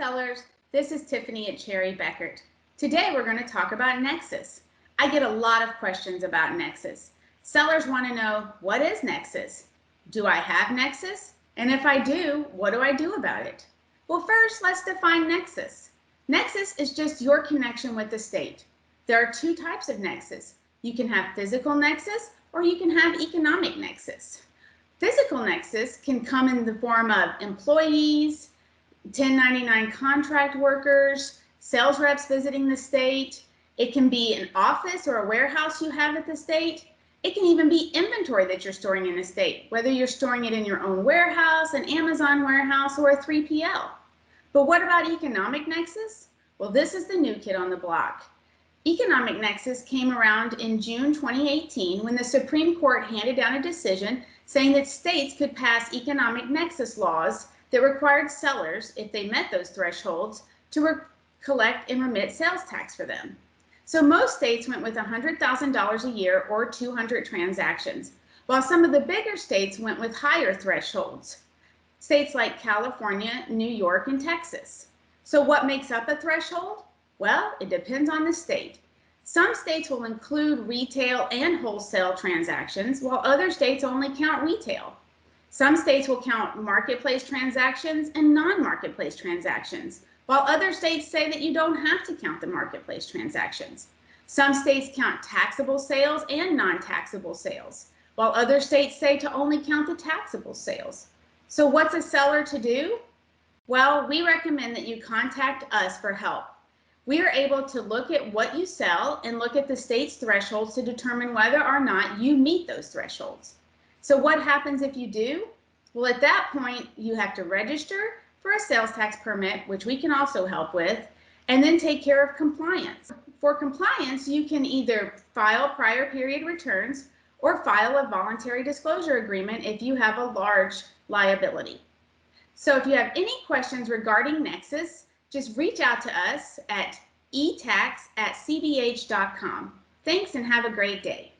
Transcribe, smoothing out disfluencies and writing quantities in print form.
sellers, this is Tiffany at Cherry Bekaert. Today we're going to talk about Nexus. I get a lot of questions about Nexus. Sellers want to know, what is Nexus? Do I have Nexus? And if I do, what do I do about it? Well, first, let's define Nexus. Nexus is just your connection with the state. There are two types of Nexus. You can have Physical Nexus or you can have Economic Nexus. Physical Nexus can come in the form of employees, 1099 contract workers, sales reps visiting the state. It can be an office or a warehouse you have at the state. It can even be inventory that you're storing in the state, whether you're storing it in your own warehouse, an Amazon warehouse, or a 3PL. But what about Economic Nexus? Well, this is the new kid on the block. Economic Nexus came around in June 2018 when the Supreme Court handed down a decision saying that states could pass Economic Nexus laws that required sellers, if they met those thresholds, to collect and remit sales tax for them. So most states went with $100,000 a year or 200 transactions, while some of the bigger states went with higher thresholds. States like California, New York, and Texas. So what makes up a threshold? Well, it depends on the state. Some states will include retail and wholesale transactions, while other states only count retail. Some states will count marketplace transactions and non-marketplace transactions, while other states say that you don't have to count the marketplace transactions. Some states count taxable sales and non-taxable sales, while other states say to only count the taxable sales. So what's a seller to do? Well, we recommend that you contact us for help. We are able to look at what you sell and look at the state's thresholds to determine whether or not you meet those thresholds. So what happens if you do? Well, at that point, you have to register for a sales tax permit, which we can also help with, and then take care of compliance. For compliance, you can either file prior period returns or file a voluntary disclosure agreement if you have a large liability. So if you have any questions regarding Nexus, just reach out to us at etax@cbh.com. Thanks and have a great day.